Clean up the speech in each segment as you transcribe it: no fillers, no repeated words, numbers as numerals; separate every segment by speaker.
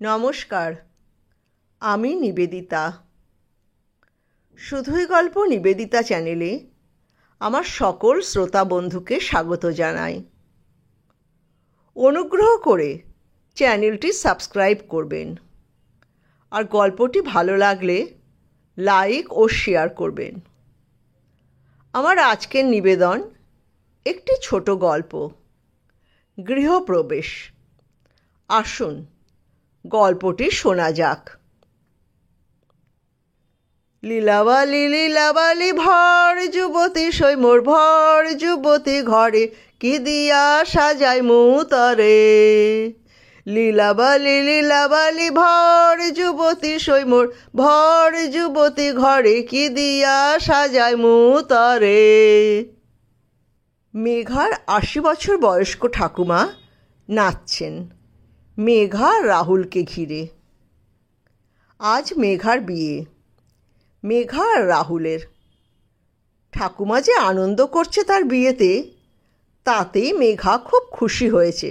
Speaker 1: নমস্কার, আমি নিবেদিতা। শুধুই গল্প নিবেদিতা চ্যানেলে আমার সকল শ্রোতা বন্ধুকে স্বাগত জানাই। অনুগ্রহ করে চ্যানেলটি সাবস্ক্রাইব করবেন আর গল্পটি ভালো লাগলে লাইক ও শেয়ার করবেন। আমার আজকের নিবেদন একটি ছোট গল্প, গৃহপ্রবেশ। আসুন গল্পটি শোনা যাক। লীলাবালি লীলাবালি ভর যুবতী সৈমোর ভর যুবতী ঘরে কি দিয়া সাজাই মুতরে। লীলাবালি লীলাবালি ভর যুবতী সৈমোর ভর যুবতী ঘরে কি দিয়া সাজাই মুতরে। মেঘার ৮০ বছর বয়স্ক ঠাকুমা নাচছেন মেঘা রাহুলকে ঘিরে। আজ মেঘার বিয়ে, মেঘা আর রাহুলের। ঠাকুমা যে আনন্দ করছে তার বিয়েতে, তাতেই মেঘা খুব খুশি হয়েছে।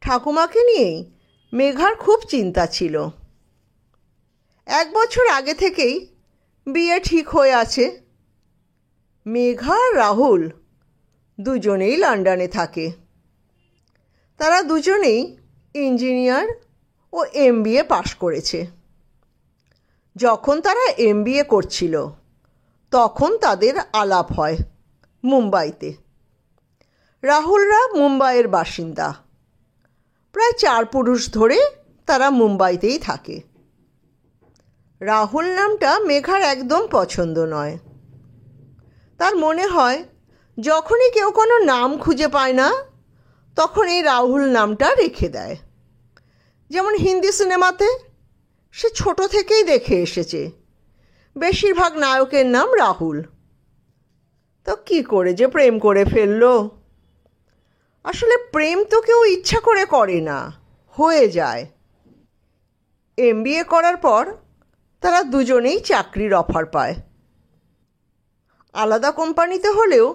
Speaker 1: ঠাকুমাকে নিয়েই মেঘার খুব চিন্তা ছিল। ১ বছর আগে থেকেই বিয়ে ঠিক হয়ে আছে। মেঘা আর রাহুল দুজনেই লন্ডনে থাকে। তারা দুজনেই ইঞ্জিনিয়ার ও MBA পাশ করেছে। যখন তারা MBA করছিল তখন তাদের আলাপ হয় মুম্বাইতে। রাহুলরা মুম্বাইয়ের বাসিন্দা। প্রায় ৪ পুরুষ ধরে তারা মুম্বাইতেই থাকে। রাহুল নামটা মেঘার একদম পছন্দ নয়। তার মনে হয় যখনই কেউ কোনো নাম খুঁজে পায় না, তখন এই রাহুল নামটা রেখে দেয়। যেমন হিন্দি সিনেমাতে সে ছোট থেকেই দেখে এসেছে বেশিরভাগ নায়কের নাম রাহুল। তো কি করে যে প্রেম করে ফেললো। আসলে প্রেম তো কেউ ইচ্ছা করে করে না, হয়ে যায়। MBA করার পর তারা দুজনেই চাকরির অফার পায়। আলাদা কোম্পানিতে হলেও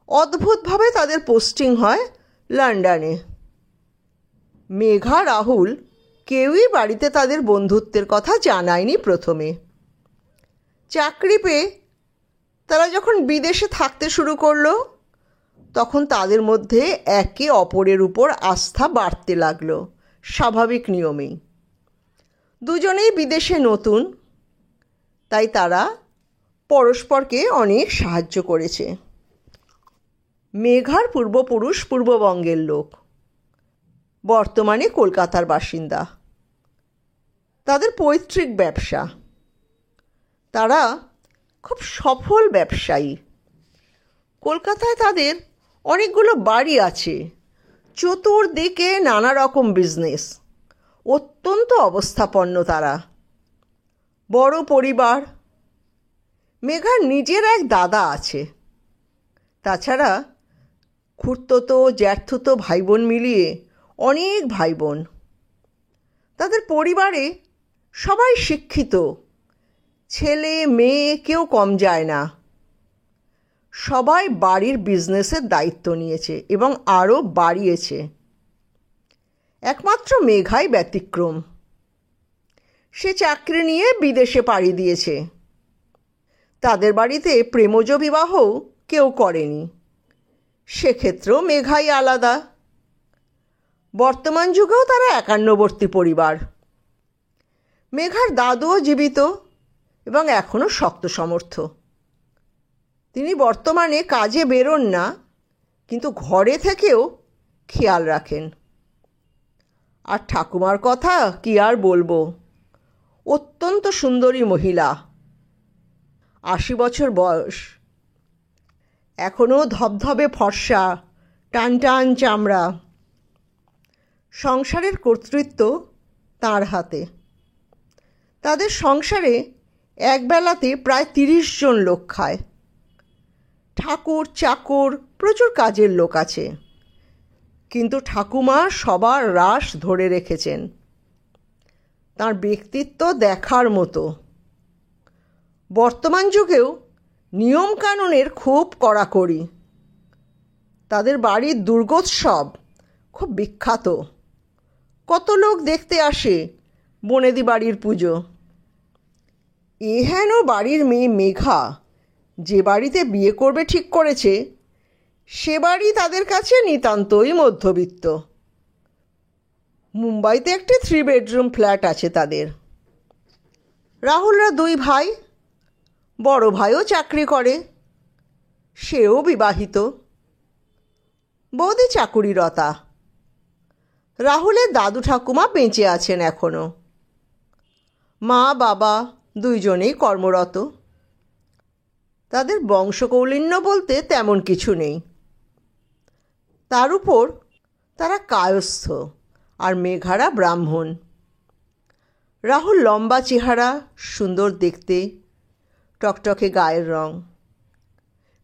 Speaker 1: অদ্ভুতভাবে তাদের পোস্টিং হয় লন্ডনে। মেঘা রাহুল কেউই বাড়িতে তাদের বন্ধুত্বের কথা জানায়নি প্রথমে। চাকরি পেয়ে তারা যখন বিদেশে থাকতে শুরু করলো, তখন তাদের মধ্যে একে অপরের উপর আস্থা বাড়তে লাগলো স্বাভাবিক নিয়মেই। দুজনেই বিদেশে নতুন, তাই তারা পরস্পরকে অনেক সাহায্য করেছে। মেঘার পূর্বপুরুষ পূর্ববঙ্গের লোক, বর্তমানে কলকাতার বাসিন্দা। তাদের পৈতৃক ব্যবসা। তারা খুব সফল ব্যবসায়ী। কলকাতায় তাদের অনেকগুলো বাড়ি আছে, চতুর্দিকে নানা রকম বিজনেস। অত্যন্ত অবস্থাপন্ন তারা। বড় পরিবার। মেঘার নিজের এক দাদা আছে। তাছাড়া খুড়তুতো জ্যাঠতুতো ভাই বোন মিলিয়ে অনেক ভাই বোন। তাদের পরিবারে সবাই শিক্ষিত, ছেলে মেয়ে কেউ কম যায় না। সবাই বাড়ির বিজনেসের দায়িত্ব নিয়েছে এবং আরও বাড়িয়েছে। একমাত্র মেঘাই ব্যতিক্রম। সে চাকরি নিয়ে বিদেশে পাড়ি দিয়েছে। তাদের বাড়িতে প্রেমজ বিবাহ কেউ করেনি, সেক্ষেত্রেও মেঘাই আলাদা। বর্তমান যুগেও তারা একান্নবর্তী পরিবার। মেঘার দাদুও জীবিত এবং এখনও শক্ত সমর্থ। তিনি বর্তমানে কাজে বেরোন না, কিন্তু ঘরে থেকেও খেয়াল রাখেন। আর ঠাকুমার কথা কি আর বলবো, অত্যন্ত সুন্দরী মহিলা। ৮০ বছর বয়স, এখনও ধবধবে ফর্সা, টান টান চামড়া। সংসারের কর্তৃত্ব তার হাতে। তাদের সংসারে একবেলাতে প্রায় ৩০ জন লোক খায়। ঠাকুর চাকর প্রচুর কাজের লোক আছে, কিন্তু ঠাকুমা সবার রাশ ধরে রেখেছেন। তার ব্যক্তিত্ব দেখার মতো। বর্তমান যুগেও নিয়মকানুনের খুব কড়াকড়ি। তাদের বাড়ির দুর্গোৎসব খুব বিখ্যাত। কত লোক দেখতে আসে বনেদি বাড়ির পুজো। এ হেন বাড়ির মেয়ে মেঘা যে বাড়িতে বিয়ে করবে ঠিক করেছে, সে বাড়ি তাদের কাছে নিতান্তই মধ্যবিত্ত। মুম্বাইতে একটি 3 বেডরুম ফ্ল্যাট আছে তাদের। রাহুলরা 2 ভাই, বড় ভাইও চাকরি করে, সেও বিবাহিত। বৌদি চাকুরিরতা। রাহুলের দাদু ঠাকুমা বেঁচে আছেন এখনও। মা বাবা দুইজনেই কর্মরত। তাদের বংশকৌলিন্য বলতে তেমন কিছু নেই। তার উপর তারা কায়স্থ, আর মেঘারা ব্রাহ্মণ। রাহুল লম্বা চেহারা, সুন্দর দেখতে, টকটকে গায়ের রং।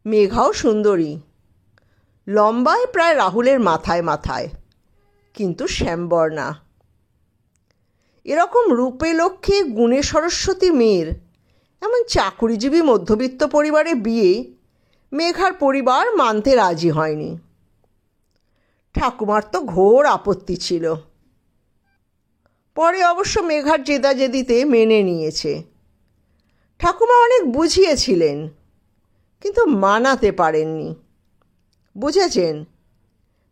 Speaker 1: মেঘাও সুন্দরী, লম্বায় প্রায় রাহুলের মাথায় মাথায়, কিন্তু শ্যামবর্ণা। এরকম রূপে লক্ষ্যে গুণে সরস্বতী মেয়ের এমন চাকুরিজীবী মধ্যবিত্ত পরিবারে বিয়ে মেঘার পরিবার মানতে রাজি হয়নি। ঠাকুমার তো ঘোর আপত্তি ছিল। পরে অবশ্য মেঘার জেদাজেদিতে মেনে নিয়েছে। ঠাকুমা অনেক বুঝিয়েছিলেন, কিন্তু মানাতে পারেননি। বুঝেছেন,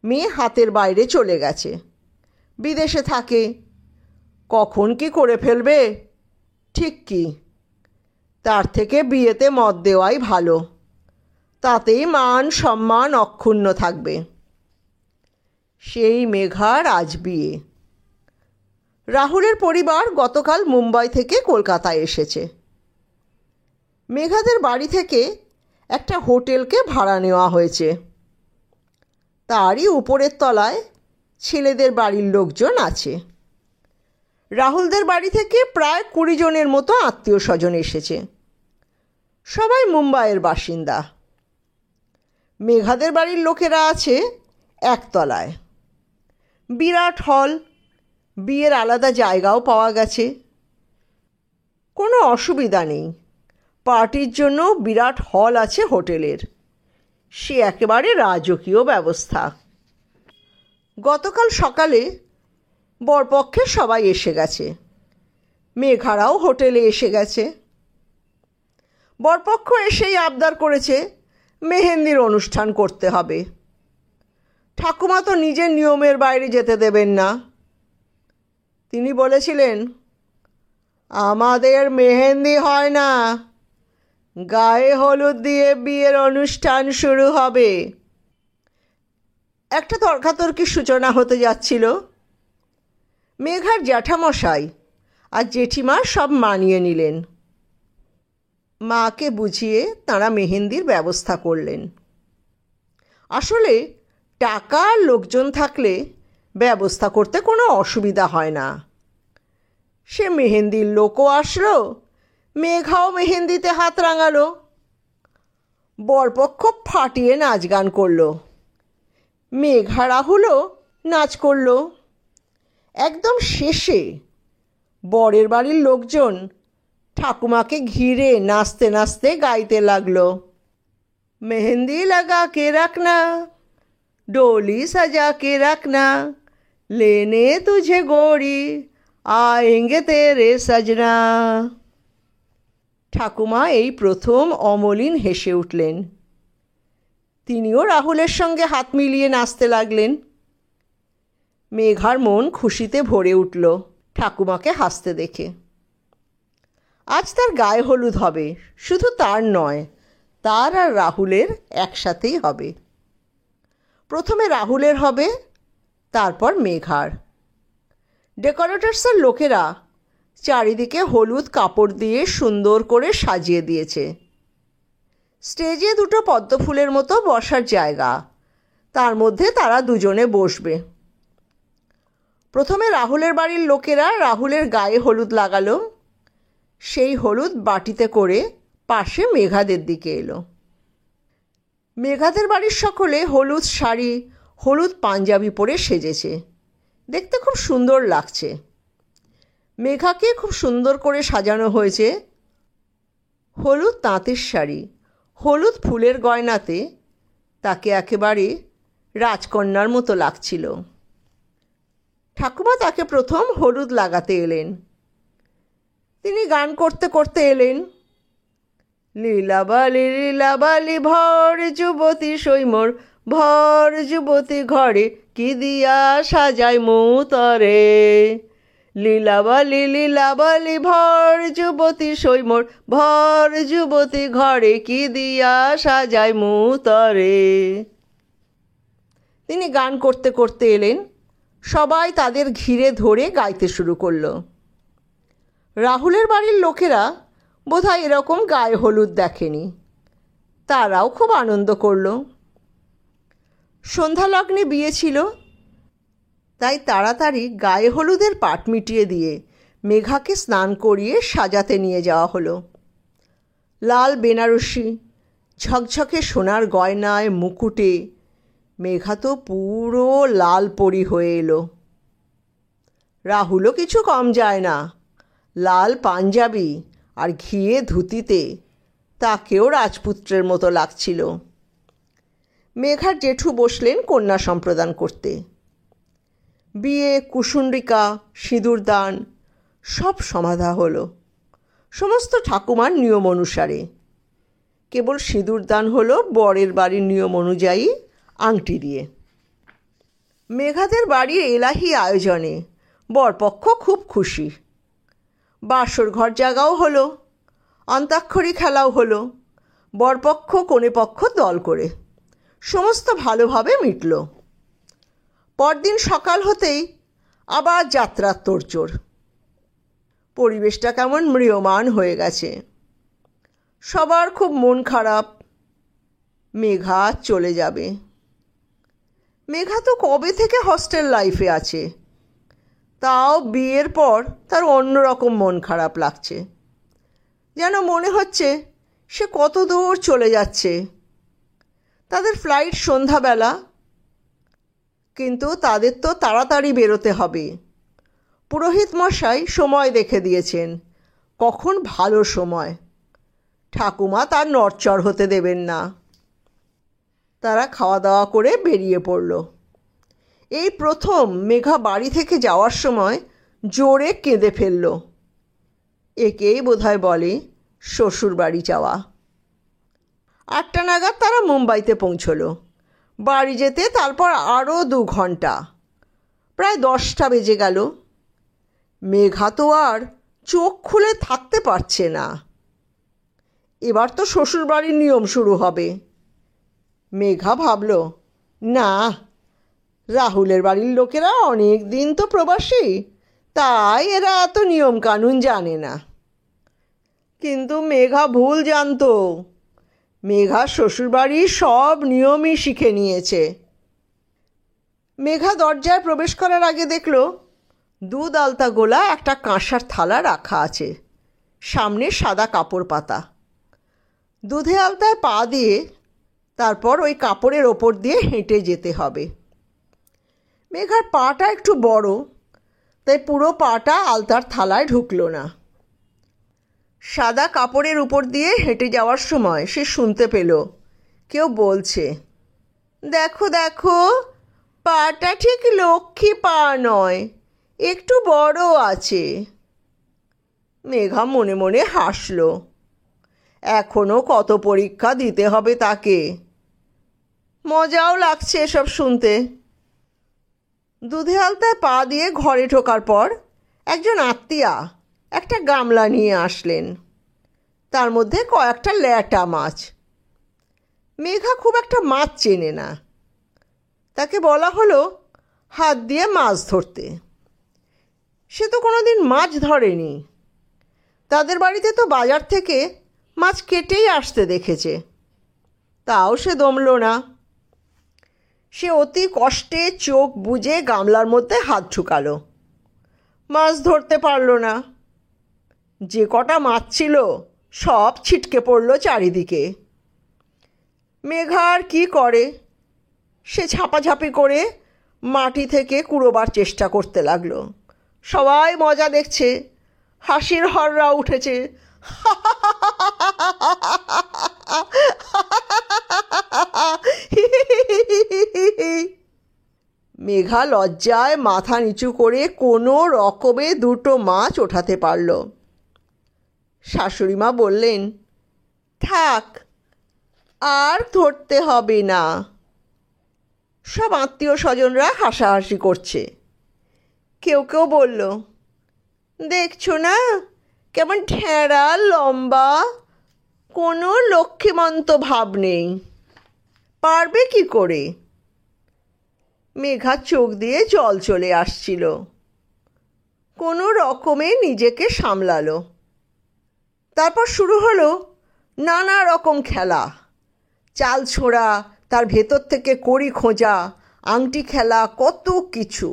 Speaker 1: মেয়ে হাতের বাইরে চলে গেছে, বিদেশে থাকে, কখন কি করে ফেলবে ঠিক কি। তার থেকে বিয়েতে মত দেওয়াই ভালো, তাতেই মান সম্মান অক্ষুণ্ণ থাকবে। সেই মেঘার আজ বিয়ে। রাহুলের পরিবার গতকাল মুম্বাই থেকে কলকাতায় এসেছে। মেঘাদের বাড়ি থেকে একটা হোটেলকে ভাড়া নেওয়া হয়েছে। তারই উপরের তলায় ছেলেদের বাড়ির লোকজন আছে। রাহুলদের বাড়ি থেকে প্রায় 20 জনের মতো আত্মীয় স্বজন এসেছে। সবাই মুম্বাইয়ের বাসিন্দা। মেঘাদের বাড়ির লোকেরা আছে একতলায়। বিরাট হল, বিয়ের আলাদা জায়গাও পাওয়া গেছে। কোনো অসুবিধা নেই, পার্টির জন্য বিরাট হল আছে হোটেলের। সে একেবারে রাজকীয় ব্যবস্থা। গতকাল সকালে বরপক্ষের সবাই এসে গেছে। মেঘারাও হোটেলে এসে গেছে। বরপক্ষ এসেই আবদার করেছে মেহেন্দির অনুষ্ঠান করতে হবে। ঠাকুমা তো নিজের নিয়মের বাইরে যেতে দেবেন না। তিনি বলেছিলেন, আমাদের মেহেন্দি হয় না, গায়ে হলুদ দিয়ে বিয়ের অনুষ্ঠান শুরু হবে। একটা তর্কাতর্কির সূচনা হতে যাচ্ছিল। মেঘার জ্যাঠামশাই আর জেঠিমা সব মানিয়ে নিলেন। মাকে বুঝিয়ে তাঁরা মেহেন্দির ব্যবস্থা করলেন। আসলে টাকা আর লোকজন থাকলে ব্যবস্থা করতে কোনো অসুবিধা হয় না। সে মেহেন্দির লোকও আসলো, মেঘাও মেহেন্দিতে হাত রাঙালো। বরপক্ষ ফাটিয়ে নাচ গান করলো। মেঘা রাহুলও নাচ করলো। একদম শেষে বরের বাড়ির লোকজন ঠাকুমাকে ঘিরে নাচতে নাচতে গাইতে লাগলো, মেহেন্দি লাগা কে রাখনা, डोली सजा के रखना, लेने तुझे गोरी आएंगे तेरे सजना। ঠাকুমা এই প্রথম অমলিন হেসে উঠলেন। তিনিও রাহুলের সঙ্গে হাত মিলিয়ে নাচতে লাগলেন। মেঘার মন খুশিতে ভরে উঠল ঠাকুমাকে হাসতে দেখে। আজ তার গায়ে হলুদ হবে, শুধু তার নয়, তার আর রাহুলের একসাথেই হবে। প্রথমে রাহুলের হবে, তারপর মেঘার। ডেকোরেটরসের লোকেরা চারিদিকে হলুদ কাপড় দিয়ে সুন্দর করে সাজিয়ে দিয়েছে। স্টেজে 2টো পদ্মফুলের মতো বসার জায়গা, তার মধ্যে তারা দুজনে বসবে। প্রথমে রাহুলের বাড়ির লোকেরা রাহুলের গায়ে হলুদ লাগালো। সেই হলুদ বাটিতে করে পাশে মেঘাদের দিকে এলো। মেঘাদের বাড়ির সকলে হলুদ শাড়ি, হলুদ পাঞ্জাবি পরে সেজেছে। দেখতে খুব সুন্দর লাগছে। মেঘাকে খুব সুন্দর করে সাজানো হয়েছে। হলুদ তাঁতের শাড়ি, হলুদ ফুলের গয়নাতে তাকে একেবারে রাজকন্যার মতো লাগছিল। ঠাকুমা তাকে প্রথম হলুদ লাগাতে এলেন। তিনি গান করতে করতে এলেন, লীলাবালি ভর যুবতী সৈমর, ভর যুবতী ঘরে কি দিয়া সাজায় মুতরে। লীলাবালি ভর যুবতী সৈমর, ভর যুবতী ঘরে কি দিয়া সাজায় মুতরে। তিনি গান করতে করতে এলেন। সবাই তাদের ঘিরে ধরে গাইতে শুরু করলো। রাহুলের বাড়ির লোকেরা বোধহয় এরকম গায়ে হলুদ দেখেনি। তারাও খুব আনন্দ করল। সন্ধ্যা লগ্নে বিয়ে ছিল, তাই তাড়াতাড়ি গায়ে হলুদের পাট মিটিয়ে দিয়ে মেঘাকে স্নান করিয়ে সাজাতে নিয়ে যাওয়া হলো। লাল বেনারসি, ঝকঝকে সোনার গয়নায়, মুকুটে মেঘা তো পুরো লাল পরি হয়ে এলো। রাহুলও কিছু কম যায় না। লাল পাঞ্জাবি আর ঘিয়ে ধুতিতে তাকেও রাজপুত্রের মতো লাগছিল। মেঘার জেঠু বসলেন কন্যা সম্প্রদান করতে। বিয়ে, কুসুন্ডিকা, সিঁদুরদান সব সমাধা হলো সমস্ত ঠাকুমার নিয়ম অনুসারে। কেবল সিঁদুরদান হলো বরের বাড়ির নিয়ম অনুযায়ী আংটি দিয়ে। মেঘাদের বাড়ির এলাহি আয়োজনে বরপক্ষ খুব খুশি। বাসর ঘর জাগাও হলো, অন্তাক্ষরী খেলাও হলো। বরপক্ষ কনেপক্ষ দল করে সমস্ত ভালোভাবে মিটল। পরদিন সকাল হতেই আবার যাত্রার তোড়জোড়। পরিবেশটা কেমন ম্রিয়মাণ হয়ে গেছে। সবার খুব মন খারাপ। মেঘা চলে যাবে। মেঘা তো কবে থেকে হস্টেল লাইফে আছে, তাও বিয়ের পর তার অন্যরকম মন খারাপ লাগছে। যেন মনে হচ্ছে সে কত দূর চলে যাচ্ছে। তাদের ফ্লাইট সন্ধ্যাবেলা, কিন্তু তাদের তো তাড়াতাড়ি বেরোতে হবে। পুরোহিত মশাই সময় দেখে দিয়েছেন, কখন ভালো সময়। ঠাকুমা তার নড়চড় হতে দেবেন না। তারা খাওয়া দাওয়া করে বেরিয়ে পড়ল। এই প্রথম মেঘা বাড়ি থেকে যাওয়ার সময় জোরে কেঁদে ফেলল। একেই বোধহয় বলে শ্বশুর বাড়ি যাওয়া। 8টা নাগাদ তারা মুম্বাইতে পৌঁছল। বাড়ি যেতে তারপর আরও 2 ঘন্টা, প্রায় 10টা বেজে গেল। মেঘা তো আর চোখ খুলে থাকতে পারছে না। এবার তো শ্বশুর বাড়ির নিয়ম শুরু হবে। মেঘা ভাবল, না, রাহুলের বাড়ির লোকেরা অনেক দিন তো প্রবাসী, তাই এরা এত নিয়ম কানুন জানে না। কিন্তু মেঘা ভুল জানতো। মেঘা শ্বশুরবাড়ির সব নিয়মই শিখে নিয়েছে। মেঘা দরজায় প্রবেশ করার আগে দেখল দুধ আলতা গোলা একটা কাঁসার থালা রাখা আছে, সামনে সাদা কাপড় পাতা। দুধে আলতায় পা দিয়ে তারপর ওই কাপড়ের ওপর দিয়ে হেঁটে যেতে হবে। মেঘার পাটা একটু বড়, তাই পুরো পাটা আলতার থালায় ঢুকল না। সাদা কাপড়ের উপর দিয়ে হেঁটে যাওয়ার সময় সে শুনতে পেল কেউ বলছে, দেখো দেখো, পাটা ঠিক লক্ষ্মী পা নয়, একটু বড় আছে। মেঘা মনে মনে হাসল। এখনো কত পরীক্ষা দিতে হবে তাকে। মজাও লাগছে এসব শুনতে। দুধে আলতায় পা দিয়ে ঘরে ঢোকার পর একজন আত্মীয়া একটা গামলা নিয়ে আসলেন। তার মধ্যে কয়েকটা ল্যাটা মাছ। মেঘা খুব একটা মাছ চেনে না। তাকে বলা হলো হাত দিয়ে মাছ ধরতে। সে তো কোনোদিন মাছ ধরেনি। তাদের বাড়িতে তো বাজার থেকে মাছ কেটেই আসতে দেখেছে। তাও সে দমল না। সে অতি কষ্টে চোখ বুজে গামলার মধ্যে হাত ঢুকালো। মাছ ধরতে পারল না। যে কটা মাছ ছিল সব ছিটকে পড়ল চারিদিকে। মেঘা আর কী করে, সে ঝাপাঝাপি করে মাটি থেকে কুড়োবার চেষ্টা করতে লাগলো। সবাই মজা দেখছে, হাসির হররা উঠেছে। মেঘা লজ্জায় মাথা নিচু করে কোনো রকমে দুটো মাছ ওঠাতে পারল। শাশুড়িমা বললেন, থাক, আর ধরতে হবে না। সব আত্মীয় স্বজনরা হাসাহাসি করছে। কেউ কেউ বলল, দেখছো না কেমন ঠেঁড়া লম্বা, কোনো লক্ষ্মীমন্ত ভাব নেই, পারবে কি করে? মেঘার চোখ দিয়ে জল চলে আসছিল। কোনো রকমে নিজেকে সামলালো। তারপর শুরু হলো নানা রকম খেলা, চাল ছোঁড়া, তার ভেতর থেকে কড়ি খোঁজা, আংটি খেলা, কত কিছু।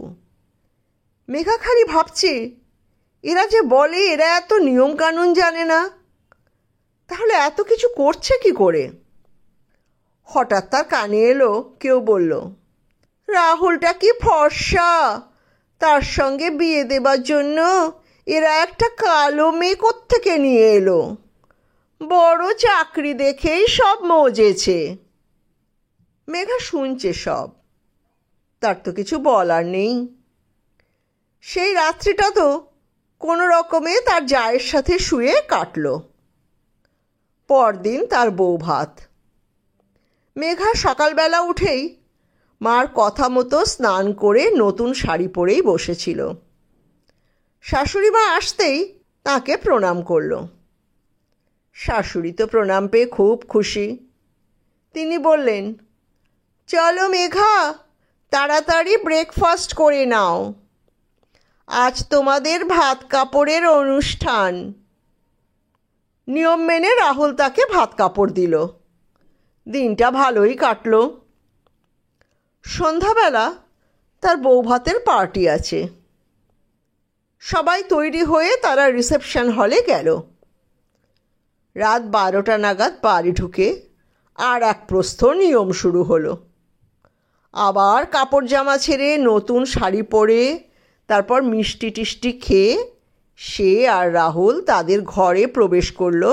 Speaker 1: মেঘা খালি ভাবছে, এরা যে বলে এরা এত নিয়মকানুন জানে না, তাহলে এত কিছু করছে কি করে? হঠাৎ তার কানে এলো, কেউ বলল, রাহুলটা কি ফর্সা, তার সঙ্গে বিয়ে দেবার জন্য এরা একটা কালো মেয়ে কোত্থেকে নিয়ে এলো, বড় চাকরি দেখেই সব মজেছে। মেঘা শুনছে সব, তার তো কিছু বলার নেই। সেই রাত্রিটা তো কোনো রকমে তার জায়ের সাথে শুয়ে কাটল। পরদিন তার বউ ভাত। মেঘা সকালবেলা উঠেই মার কথা মতো স্নান করে নতুন শাড়ি পরেই বসেছিল। শাশুড়িমা আসতেই তাকে প্রণাম করল। শাশুড়ি তো প্রণাম পেয়ে খুব খুশি। তিনি বললেন, চলো মেঘা, তাড়াতাড়ি ব্রেকফাস্ট করে নাও, আজ তোমাদের ভাত কাপড়ের অনুষ্ঠান। নিয়ম মেনে রাহুল তাকে ভাত কাপড় দিল। দিনটা ভালোই কাটল। সন্ধ্যাবেলা তার বউ ভাতের পার্টি আছে। সবাই তৈরি হয়ে তারা রিসেপশন হলে গেল। রাত 12টা নাগাদ বাড়ি ঢুকে আর এক প্রস্থ নিয়ম শুরু হলো। আবার কাপড় জামা ছেড়ে নতুন শাড়ি পরে তারপর মিষ্টি টিষ্টি খেয়ে সে আর রাহুল তাদের ঘরে প্রবেশ করল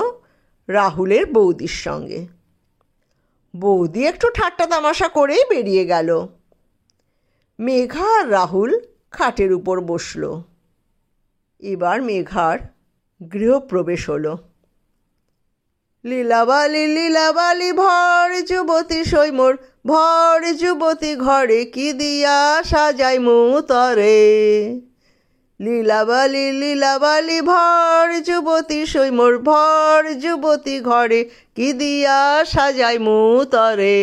Speaker 1: রাহুলের বৌদির সঙ্গে। বৌদি একটু ঠাট্টা তামাশা করেই বেরিয়ে গেল। মেঘা আর রাহুল খাটের উপর বসল। এবার মেঘার গৃহপ্রবেশ হলো। লীলাবালি লীলাবালি ভর যুবতী সৈমোর, ভর যুবতী ঘরে কি দিয়া সাজাই মুতরে। লীলাবালি লীলাবালি ভর যুবতী সৈমোর, ভর যুবতী ঘরে কি দিয়া সাজাই মুতরে।